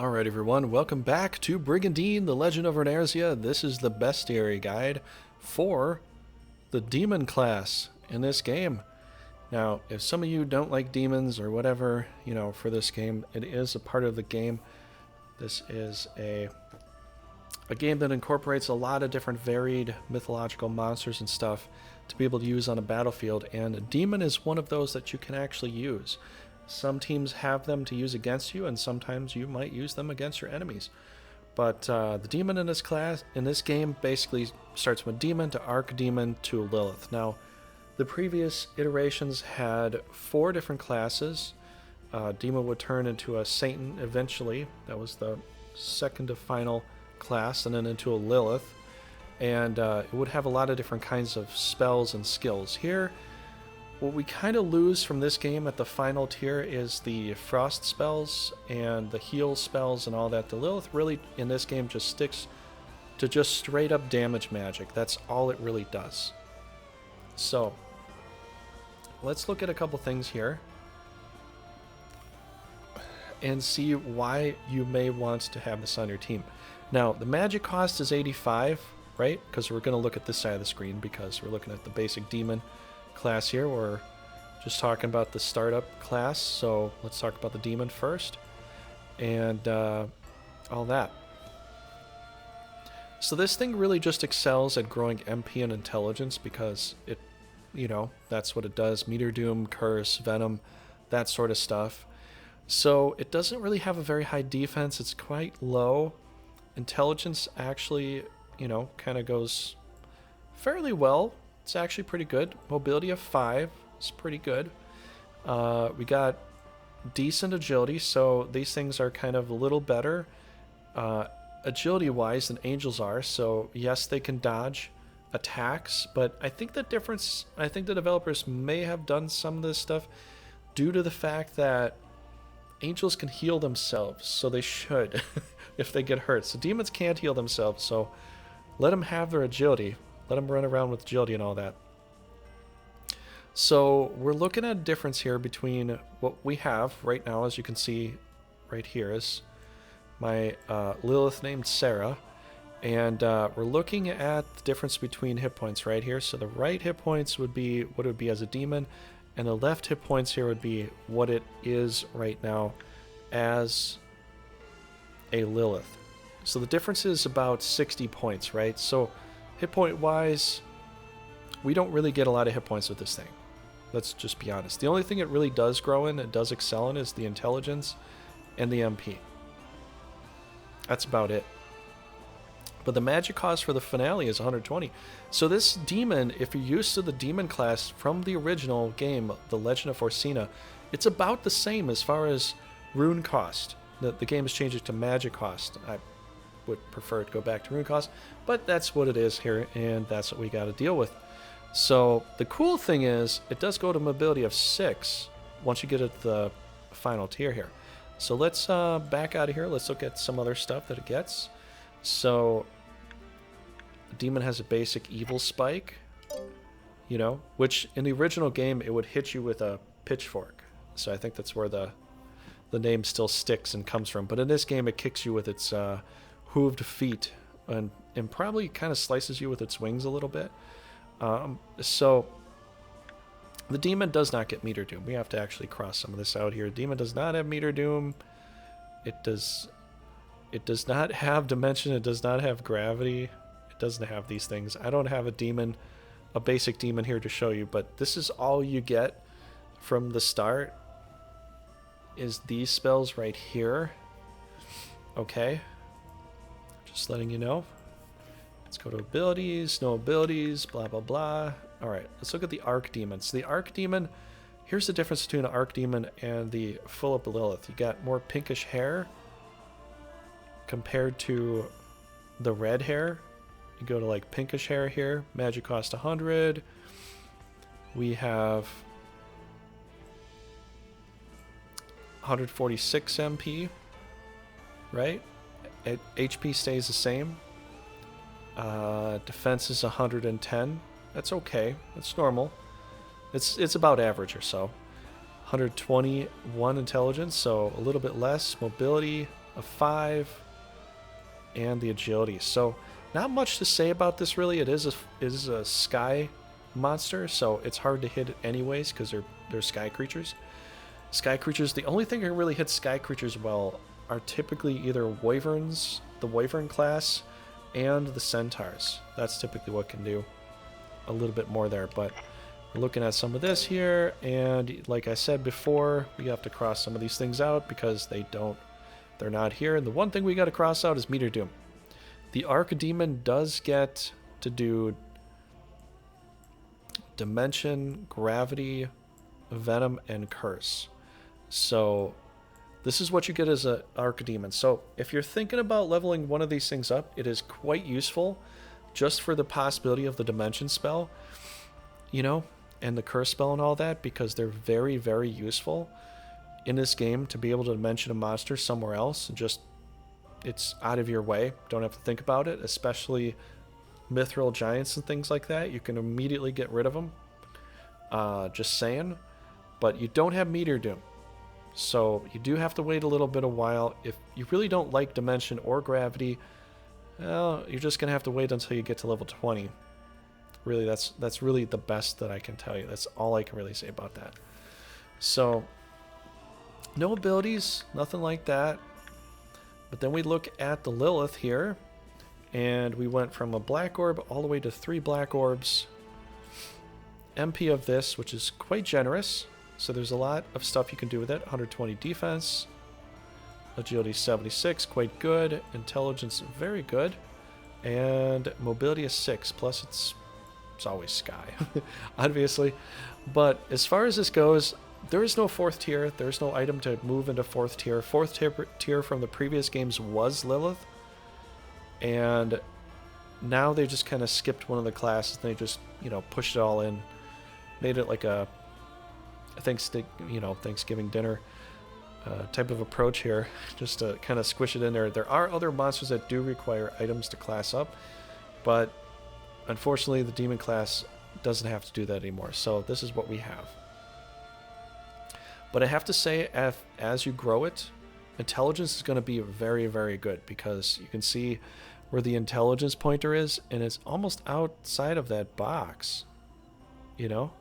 Alright everyone, welcome back to Brigandine, the Legend of Runersia. This is the Bestiary guide for the demon class in this game. Now, if some of you don't like demons or whatever, for this game, it is a part of the game. This is a game that incorporates a lot of different varied mythological monsters and stuff to be able to use on a battlefield, and a demon is one of those that you can actually use. Some teams have them to use against you, and sometimes you might use them against your enemies. But the demon in this game, basically starts from a demon to archdemon to Lilith. Now, the previous iterations had 4 different classes. Demon would turn into a Satan eventually. That was the second to final class, and then into a Lilith. And it would have a lot of different kinds of spells and skills. Here, what we kind of lose from this game at the final tier is the frost spells and the heal spells and all that. The Lilith really in this game just sticks to just straight up damage magic. That's all it really does. So let's look at a couple things here and see why you may want to have this on your team. Now, the magic cost is 85, right? Because we're going to look at this side of the screen because we're looking at the basic demon class here. We're just talking about the startup class, so let's talk about the demon first and all that. So this thing really just excels at growing MP and intelligence because it, that's what it does. Meteor Doom, Curse, Venom, that sort of stuff. So it doesn't really have a very high defense. It's quite low. Intelligence actually, kind of goes fairly well. It's actually pretty good. Mobility of 5 is pretty good. We got decent agility, so these things are kind of a little better agility-wise than angels are. So yes, they can dodge attacks, but I think the developers may have done some of this stuff due to the fact that angels can heal themselves, so they should if they get hurt. So demons can't heal themselves, so let them have their agility. Let them run around with agility and all that. So we're looking at a difference here between what we have right now. As you can see right here is my Lilith named Sarah. And we're looking at the difference between hit points right here. So the right hit points would be what it would be as a demon. And the left hit points here would be what it is right now as a Lilith. So the difference is about 60 points, right? So hit point wise, we don't really get a lot of hit points with this thing. Let's just be honest. The only thing it really does grow in, it does excel in, is the intelligence and the MP. That's about it. But the magic cost for the finale is 120. So this demon, if you're used to the demon class from the original game, The Legend of Runersia, it's about the same as far as rune cost. The game has changed it to magic cost. I would prefer to go back to rune cost, but that's what it is here, and that's what we got to deal with. So the cool thing is it does go to mobility of 6 once you get at the final tier here. So let's back out of here. Let's look at some other stuff that it gets. So the demon has a basic evil spike, which in the original game it would hit you with a pitchfork. So I think that's where the name still sticks and comes from. But in this game it kicks you with its hooved feet and probably kind of slices you with its wings a little bit. So the demon does not get Meteor Doom. We have to actually cross some of this out here. Demon does not have Meteor Doom. It does not have dimension. It does not have gravity. It doesn't have these things. I don't have a basic demon here to show you, but this is all you get from the start is these spells right here. Okay. Just letting you know. Let's go to abilities, no abilities, blah, blah, blah. All right, let's look at the archdemon. So the archdemon, here's the difference between an archdemon and the full-up Lilith. You got more pinkish hair compared to the red hair. You go to like pinkish hair here. Magic cost 100. We have 146 MP, right? HP stays the same. Defense is 110. That's okay. That's normal. It's about average or so. 121 intelligence, so a little bit less. Mobility, a 5, and the agility. So not much to say about this really. It is a sky monster, so it's hard to hit it anyways because they're sky creatures. Sky creatures, the only thing that really hits sky creatures well are typically either wyverns, the wyvern class, and the centaurs. That's typically what can do a little bit more there, but we're looking at some of this here, and like I said before, we have to cross some of these things out because they're not here. And the one thing we got to cross out is Meteor Doom. The Archdemon does get to do Dimension, Gravity, Venom, and Curse. So this is what you get as an Archdemon. So if you're thinking about leveling one of these things up, it is quite useful just for the possibility of the Dimension spell, you know, and the Curse spell and all that, because they're very, very useful in this game to be able to dimension a monster somewhere else and just, it's out of your way. Don't have to think about it, especially mithril giants and things like that. You can immediately get rid of them. Just saying. But you don't have Meteor Doom. So you do have to wait a little bit of while. If you really don't like Dimension or Gravity, well, you're just going to have to wait until you get to level 20. Really, that's really the best that I can tell you. That's all I can really say about that. So, no abilities, nothing like that. But then we look at the Lilith here, and we went from a black orb all the way to 3 black orbs. MP of this, which is quite generous. So there's a lot of stuff you can do with it. 120 defense. Agility 76, quite good. Intelligence, very good. And mobility is 6, plus it's always sky, obviously. But as far as this goes, there is no 4th tier. There's no item to move into 4th tier. 4th tier from the previous games was Lilith. And now they just kind of skipped one of the classes. And they just, you know, pushed it all in. Made it like a Thanksgiving dinner type of approach here. Just to kind of squish it in there. There are other monsters that do require items to class up. But unfortunately, the demon class doesn't have to do that anymore. So this is what we have. But I have to say, as you grow it, intelligence is going to be very, very good, because you can see where the intelligence pointer is, and it's almost outside of that box, you know?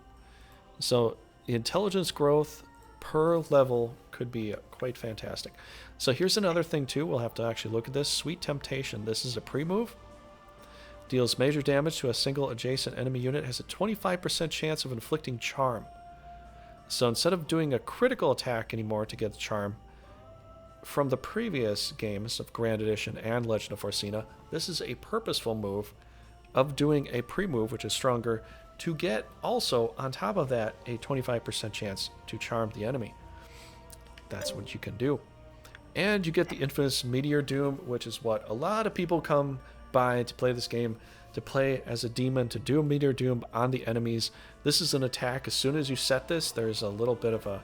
So the intelligence growth per level could be quite fantastic. So here's another thing too. We'll have to actually look at this. Sweet Temptation. This is a pre-move. Deals major damage to a single adjacent enemy unit. Has a 25% chance of inflicting charm. So instead of doing a critical attack anymore to get the charm, from the previous games of Grand Edition and Legend of Runersia, this is a purposeful move of doing a pre-move, which is stronger, to get also, on top of that, a 25% chance to charm the enemy. That's what you can do. And you get the infamous Meteor Doom, which is what a lot of people come by to play this game, to play as a demon, to do a Meteor Doom on the enemies. This is an attack. As soon as you set this, there's a little bit of a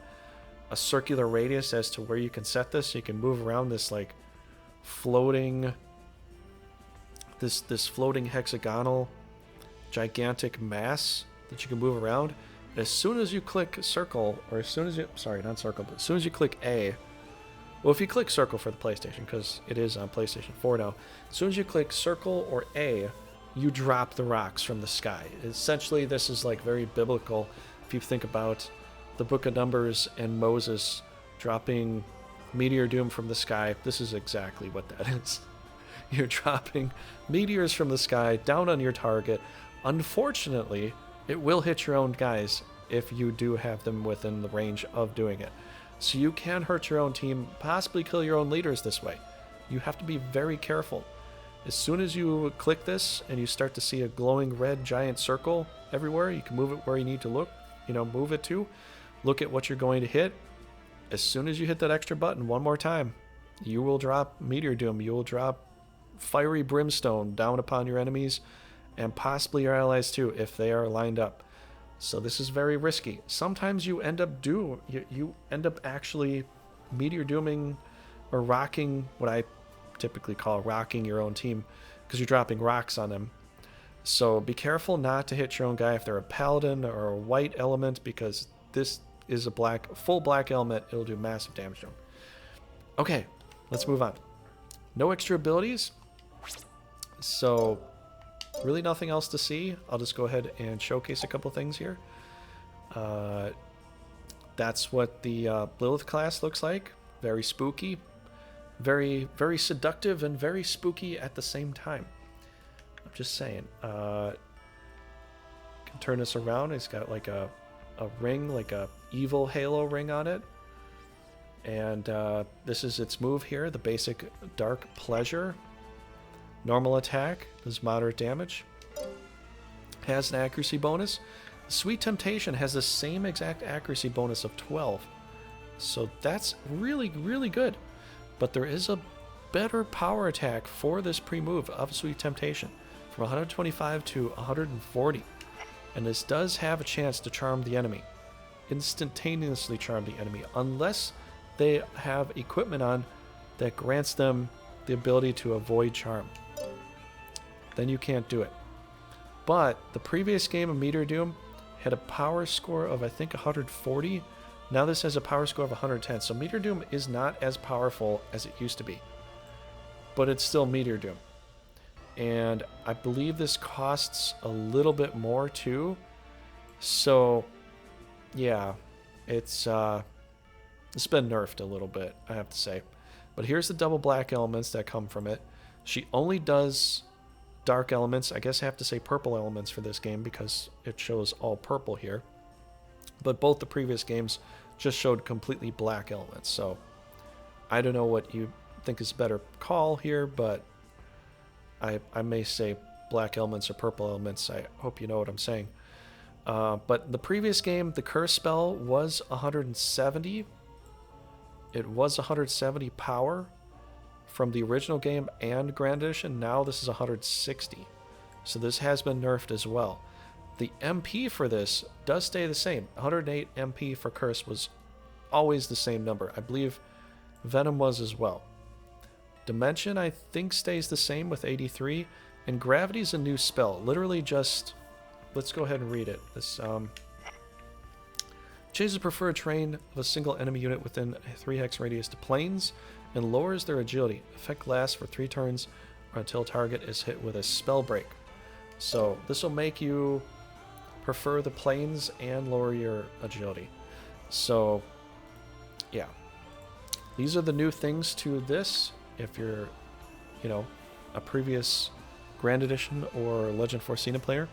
circular radius as to where you can set this. You can move around this like floating, this floating hexagonal gigantic mass that you can move around. As soon as you click circle, or as soon as you, sorry, not circle, but as soon as you click A, well, if you click circle for the PlayStation, because it is on PlayStation 4 now, as soon as you click circle or A, you drop the rocks from the sky. Essentially, this is like very biblical. If you think about the Book of Numbers and Moses dropping Meteor Doom from the sky, this is exactly what that is. You're dropping meteors from the sky down on your target. Unfortunately, it will hit your own guys if you do have them within the range of doing it. So you can hurt your own team, possibly kill your own leaders this way. You have to be very careful. As soon as you click this and you start to see a glowing red giant circle everywhere, you can move it where you need to look, move it to. Look at what you're going to hit. As soon as you hit that extra button one more time, you will drop Meteor Doom. You will drop fiery brimstone down upon your enemies and possibly your allies too if they are lined up. So this is very risky. Sometimes you end up actually Meteor Dooming or rocking, what I typically call rocking your own team, because you're dropping rocks on them. So be careful not to hit your own guy if they're a paladin or a white element, because this is a full black element. It'll do massive damage to them. Okay, let's move on. No extra abilities, so really nothing else to see. I'll just go ahead and showcase a couple things here. That's what the Lilith class looks like. Very spooky, very seductive, and very spooky at the same time. I'm just saying. Can turn this around. It's got like a ring, like a evil halo ring on it. And this is its move here, the basic Dark Pleasure. Normal attack, does moderate damage. Has an accuracy bonus. Sweet Temptation has the same exact accuracy bonus of 12. So that's really, really good. But there is a better power attack for this pre-move of Sweet Temptation, from 125 to 140. And this does have a chance to charm the enemy. Instantaneously charm the enemy, unless they have equipment on that grants them the ability to avoid charm. Then you can't do it. But the previous game of Meteor Doom had a power score of, I think, 140. Now this has a power score of 110. So Meteor Doom is not as powerful as it used to be. But it's still Meteor Doom. And I believe this costs a little bit more too. So, yeah, it's been nerfed a little bit, I have to say. But here's the double black elements that come from it. She only does dark elements. I guess I have to say purple elements for this game because it shows all purple here. But both the previous games just showed completely black elements. So I don't know what you think is a better call here, but I may say black elements or purple elements. I hope you know what I'm saying. But the previous game, the curse spell was 170. It was 170 power from the original game and Grand Edition. Now this is 160. So this has been nerfed as well. The MP for this does stay the same. 108 MP for Curse was always the same number. I believe Venom was as well. Dimension, I think, stays the same with 83. And Gravity's a new spell. Literally just... Let's go ahead and read it. This changes the preferred terrain of a single enemy unit within a 3 hex radius to planes and lowers their agility. Effect lasts for 3 turns or until target is hit with a spell break. So this will make you prefer the planes and lower your agility. So yeah, these are the new things to this. If you're, you know, a previous Grand Edition or Legend of Runersia player.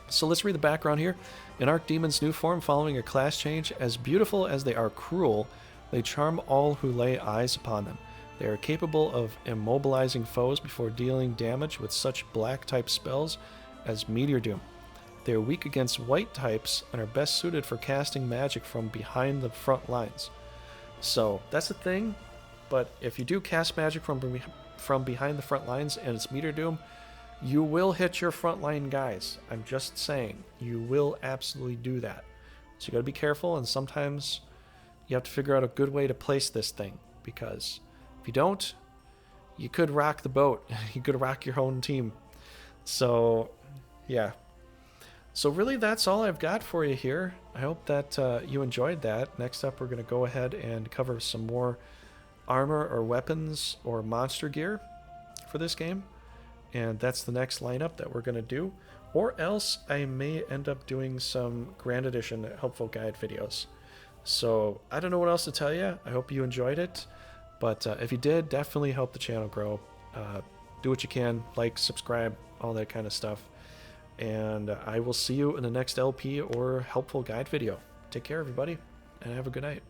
So let's read the background here. In Archdemon's new form, following a class change, as beautiful as they are cruel, they charm all who lay eyes upon them. They are capable of immobilizing foes before dealing damage with such black-type spells as Meteor Doom. They are weak against white types and are best suited for casting magic from behind the front lines. So that's the thing, but if you do cast magic from behind the front lines and it's Meteor Doom, you will hit your frontline guys. I'm just saying, you will absolutely do that. So you gotta be careful, and sometimes you have to figure out a good way to place this thing, because if you don't, you could rock the boat. You could rock your own team. So, yeah. So really, that's all I've got for you here. I hope that you enjoyed that. Next up, we're gonna go ahead and cover some more armor or weapons or monster gear for this game. And that's the next lineup that we're going to do. Or else I may end up doing some Grand Edition helpful guide videos. So I don't know what else to tell you. I hope you enjoyed it. But if you did, definitely help the channel grow. Do what you can. Like, subscribe, all that kind of stuff. And I will see you in the next LP or helpful guide video. Take care, everybody, and have a good night.